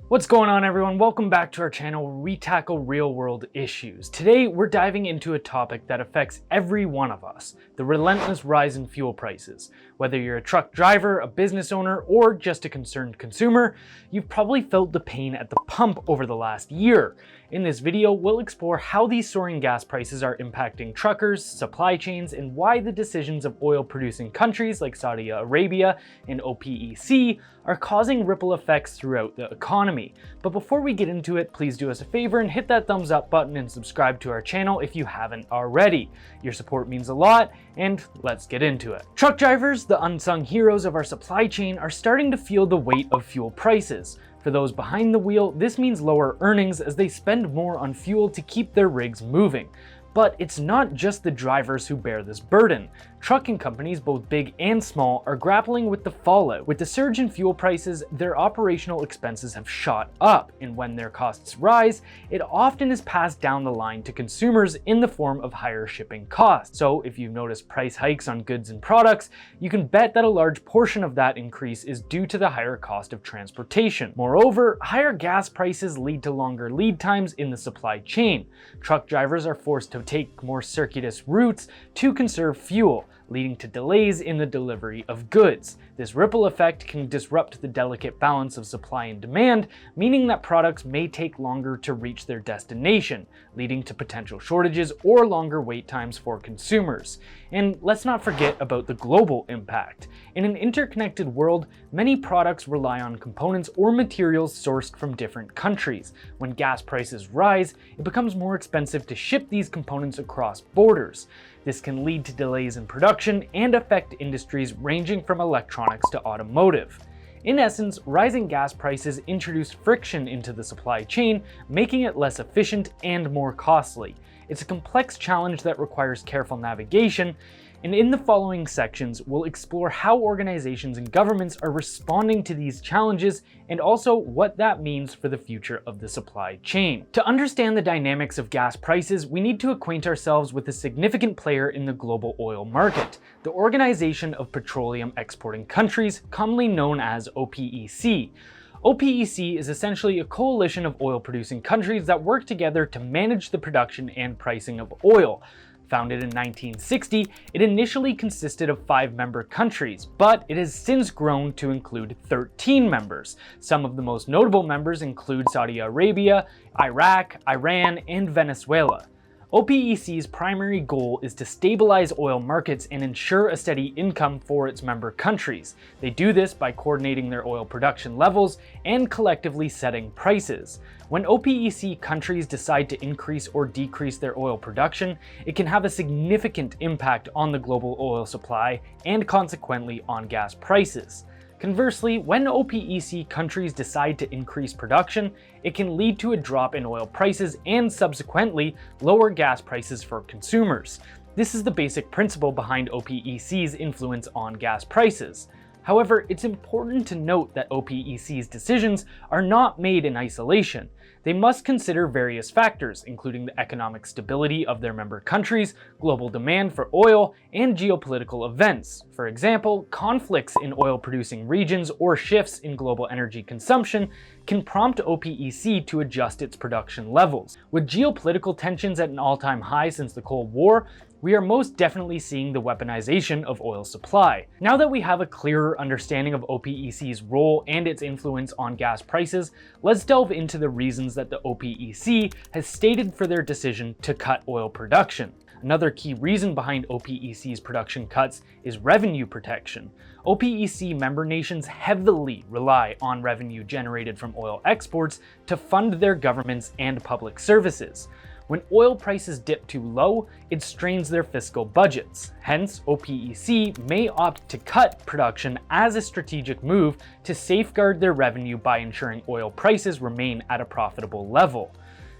What's going on, everyone? Welcome back to our channel where we tackle real-world issues. Today, we're diving into a topic that affects every one of us, the relentless rise in fuel prices. Whether you're a truck driver, a business owner, or just a concerned consumer, you've probably felt the pain at the pump over the last year. In this video, we'll explore how these soaring gas prices are impacting truckers, supply chains, and why the decisions of oil-producing countries like Saudi Arabia and OPEC are causing ripple effects throughout the economy. But before we get into it, please do us a favor and hit that thumbs up button and subscribe to our channel if you haven't already. Your support means a lot, and let's get into it. Truck drivers, the unsung heroes of our supply chain, are starting to feel the weight of fuel prices. For those behind the wheel, this means lower earnings as they spend more on fuel to keep their rigs moving. But it's not just the drivers who bear this burden. Trucking companies, both big and small, are grappling with the fallout. With the surge in fuel prices, their operational expenses have shot up, and when their costs rise, it often is passed down the line to consumers in the form of higher shipping costs. So if you've noticed price hikes on goods and products, you can bet that a large portion of that increase is due to the higher cost of transportation. Moreover, higher gas prices lead to longer lead times in the supply chain. Truck drivers are forced to take more circuitous routes to conserve fuel, leading to delays in the delivery of goods. This ripple effect can disrupt the delicate balance of supply and demand, meaning that products may take longer to reach their destination, leading to potential shortages or longer wait times for consumers. And let's not forget about the global impact. In an interconnected world, many products rely on components or materials sourced from different countries. When gas prices rise, it becomes more expensive to ship these components across borders. This can lead to delays in production and affect industries ranging from electronics to automotive. In essence, rising gas prices introduce friction into the supply chain, making it less efficient and more costly. It's a complex challenge that requires careful navigation, and in the following sections, we'll explore how organizations and governments are responding to these challenges and also what that means for the future of the supply chain. To understand the dynamics of gas prices, we need to acquaint ourselves with a significant player in the global oil market, the Organization of Petroleum Exporting Countries, commonly known as OPEC. OPEC is essentially a coalition of oil-producing countries that work together to manage the production and pricing of oil. Founded in 1960, it initially consisted of 5 member countries, but it has since grown to include 13 members. Some of the most notable members include Saudi Arabia, Iraq, Iran, and Venezuela. OPEC's primary goal is to stabilize oil markets and ensure a steady income for its member countries. They do this by coordinating their oil production levels and collectively setting prices. When OPEC countries decide to increase or decrease their oil production, it can have a significant impact on the global oil supply and consequently on gas prices. Conversely, when OPEC countries decide to increase production, it can lead to a drop in oil prices and subsequently lower gas prices for consumers. This is the basic principle behind OPEC's influence on gas prices. However, it's important to note that OPEC's decisions are not made in isolation. They must consider various factors, including the economic stability of their member countries, global demand for oil, and geopolitical events. For example, conflicts in oil-producing regions or shifts in global energy consumption can prompt OPEC to adjust its production levels. With geopolitical tensions at an all-time high since the Cold War, we are most definitely seeing the weaponization of oil supply. Now that we have a clearer understanding of OPEC's role and its influence on gas prices, let's delve into the reasons that the OPEC has stated for their decision to cut oil production. Another key reason behind OPEC's production cuts is revenue protection. OPEC member nations heavily rely on revenue generated from oil exports to fund their governments and public services. When oil prices dip too low, it strains their fiscal budgets. Hence, OPEC may opt to cut production as a strategic move to safeguard their revenue by ensuring oil prices remain at a profitable level.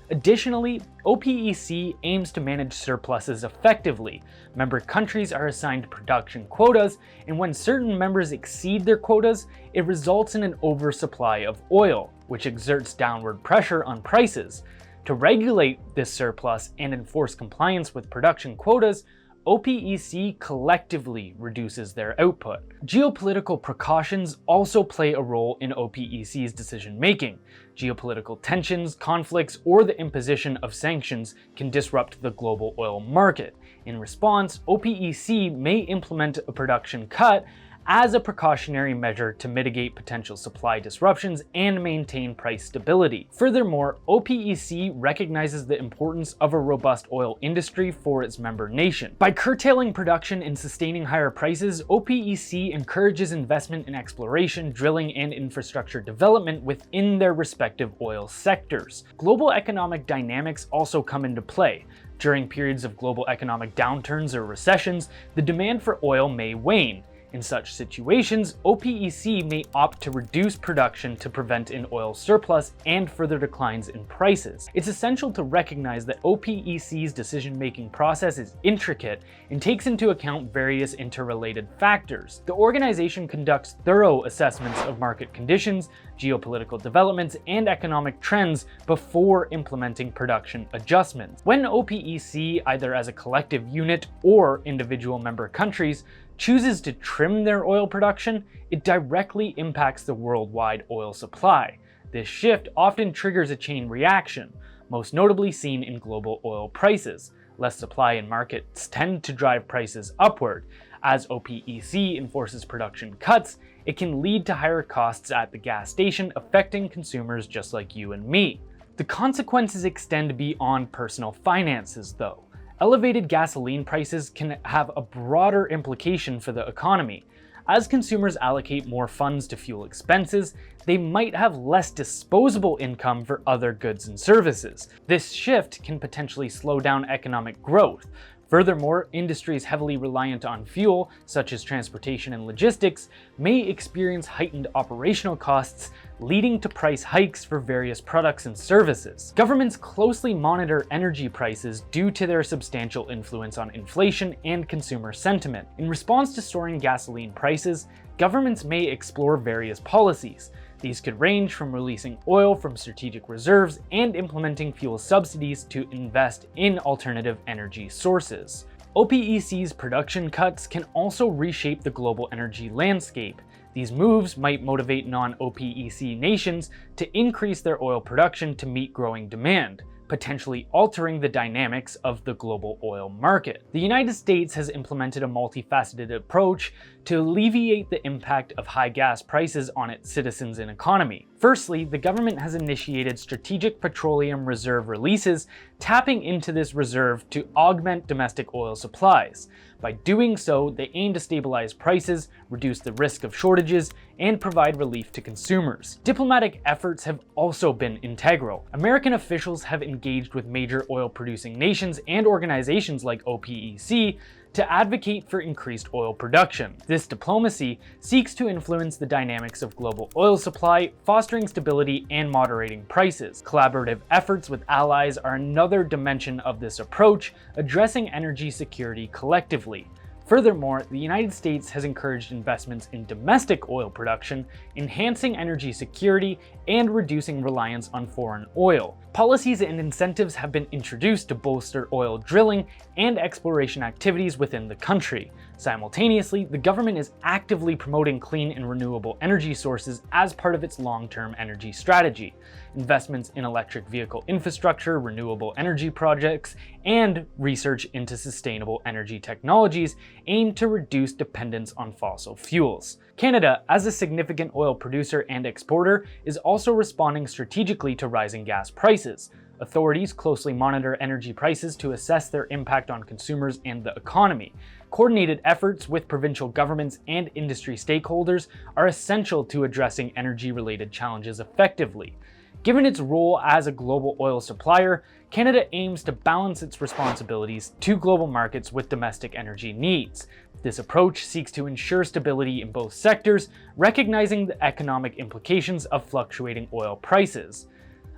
Additionally, OPEC aims to manage surpluses effectively. Member countries are assigned production quotas, and when certain members exceed their quotas, it results in an oversupply of oil, which exerts downward pressure on prices. To regulate this surplus and enforce compliance with production quotas, OPEC collectively reduces their output. Geopolitical precautions also play a role in OPEC's decision-making. Geopolitical tensions, conflicts, or the imposition of sanctions can disrupt the global oil market. In response, OPEC may implement a production cut as a precautionary measure to mitigate potential supply disruptions and maintain price stability. Furthermore, OPEC recognizes the importance of a robust oil industry for its member nation. By curtailing production and sustaining higher prices, OPEC encourages investment in exploration, drilling, and infrastructure development within their respective oil sectors. Global economic dynamics also come into play. During periods of global economic downturns or recessions, the demand for oil may wane. In such situations, OPEC may opt to reduce production to prevent an oil surplus and further declines in prices. It's essential to recognize that OPEC's decision-making process is intricate and takes into account various interrelated factors. The organization conducts thorough assessments of market conditions, geopolitical developments, and economic trends before implementing production adjustments. When OPEC, either as a collective unit or individual member countries, chooses to trim their oil production, it directly impacts the worldwide oil supply. This shift often triggers a chain reaction, most notably seen in global oil prices. Less supply in markets tend to drive prices upward. As OPEC enforces production cuts, it can lead to higher costs at the gas station, affecting consumers just like you and me. The consequences extend beyond personal finances, though. Elevated gasoline prices can have a broader implication for the economy. As consumers allocate more funds to fuel expenses, they might have less disposable income for other goods and services. This shift can potentially slow down economic growth. Furthermore, industries heavily reliant on fuel, such as transportation and logistics, may experience heightened operational costs, leading to price hikes for various products and services. Governments closely monitor energy prices due to their substantial influence on inflation and consumer sentiment. In response to soaring gasoline prices, governments may explore various policies. These could range from releasing oil from strategic reserves and implementing fuel subsidies to invest in alternative energy sources. OPEC's production cuts can also reshape the global energy landscape. These moves might motivate non-OPEC nations to increase their oil production to meet growing demand, potentially altering the dynamics of the global oil market. The United States has implemented a multifaceted approach to alleviate the impact of high gas prices on its citizens and economy. Firstly, the government has initiated strategic petroleum reserve releases, tapping into this reserve to augment domestic oil supplies. By doing so, they aim to stabilize prices, reduce the risk of shortages, and provide relief to consumers. Diplomatic efforts have also been integral. American officials have engaged with major oil-producing nations and organizations like OPEC to advocate for increased oil production. This diplomacy seeks to influence the dynamics of global oil supply, fostering stability and moderating prices. Collaborative efforts with allies are another dimension of this approach, addressing energy security collectively. Furthermore, the United States has encouraged investments in domestic oil production, enhancing energy security and reducing reliance on foreign oil. Policies and incentives have been introduced to bolster oil drilling and exploration activities within the country. Simultaneously, the government is actively promoting clean and renewable energy sources as part of its long-term energy strategy. Investments in electric vehicle infrastructure, renewable energy projects, and research into sustainable energy technologies aim to reduce dependence on fossil fuels. Canada, as a significant oil producer and exporter, is also responding strategically to rising gas prices. Authorities closely monitor energy prices to assess their impact on consumers and the economy. Coordinated efforts with provincial governments and industry stakeholders are essential to addressing energy-related challenges effectively. Given its role as a global oil supplier, Canada aims to balance its responsibilities to global markets with domestic energy needs. This approach seeks to ensure stability in both sectors, recognizing the economic implications of fluctuating oil prices.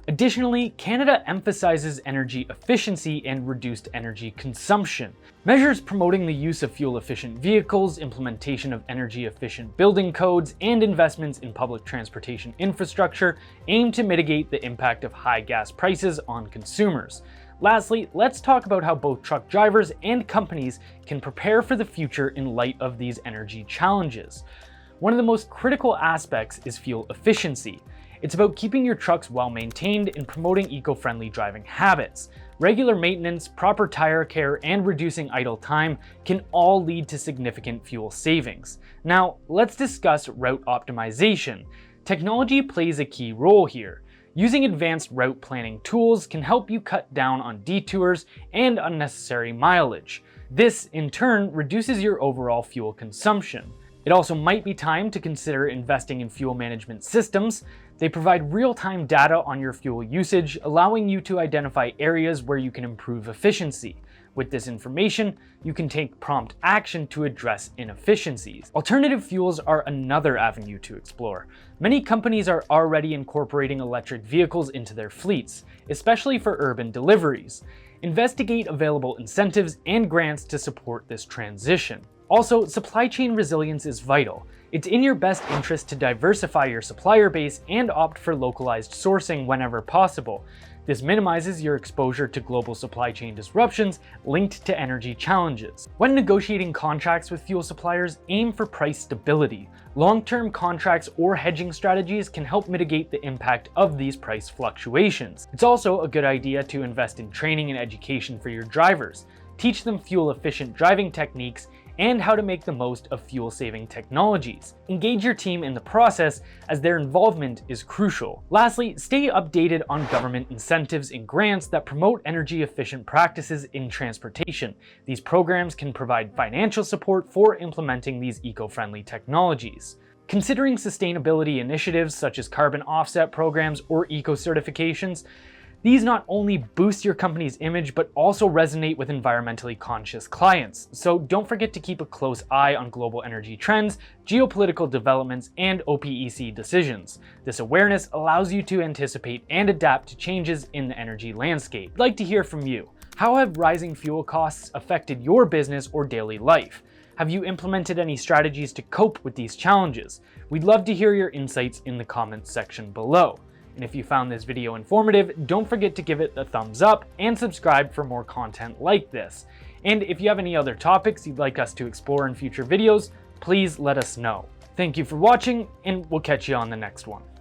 Additionally, Canada emphasizes energy efficiency and reduced energy consumption. Measures promoting the use of fuel-efficient vehicles, implementation of energy-efficient building codes, and investments in public transportation infrastructure aim to mitigate the impact of high gas prices on consumers. Lastly, let's talk about how both truck drivers and companies can prepare for the future in light of these energy challenges. One of the most critical aspects is fuel efficiency. It's about keeping your trucks well maintained and promoting eco-friendly driving habits. Regular maintenance, proper tire care, and reducing idle time can all lead to significant fuel savings. Now, let's discuss route optimization. Technology plays a key role here. Using advanced route planning tools can help you cut down on detours and unnecessary mileage. This, in turn, reduces your overall fuel consumption. It also might be time to consider investing in fuel management systems. They provide real-time data on your fuel usage, allowing you to identify areas where you can improve efficiency. With this information, you can take prompt action to address inefficiencies. Alternative fuels are another avenue to explore. Many companies are already incorporating electric vehicles into their fleets, especially for urban deliveries. Investigate available incentives and grants to support this transition. Also, supply chain resilience is vital. It's in your best interest to diversify your supplier base and opt for localized sourcing whenever possible. This minimizes your exposure to global supply chain disruptions linked to energy challenges. When negotiating contracts with fuel suppliers, aim for price stability. Long-term contracts or hedging strategies can help mitigate the impact of these price fluctuations. It's also a good idea to invest in training and education for your drivers. Teach them fuel-efficient driving techniques and how to make the most of fuel-saving technologies. Engage your team in the process, as their involvement is crucial. Lastly, stay updated on government incentives and grants that promote energy-efficient practices in transportation. These programs can provide financial support for implementing these eco-friendly technologies. Considering sustainability initiatives such as carbon offset programs or eco-certifications, these not only boost your company's image, but also resonate with environmentally conscious clients. So don't forget to keep a close eye on global energy trends, geopolitical developments, and OPEC decisions. This awareness allows you to anticipate and adapt to changes in the energy landscape. I'd like to hear from you. How have rising fuel costs affected your business or daily life? Have you implemented any strategies to cope with these challenges? We'd love to hear your insights in the comments section below. And if you found this video informative, don't forget to give it a thumbs up and subscribe for more content like this. And if you have any other topics you'd like us to explore in future videos, please let us know. Thank you for watching, and we'll catch you on the next one.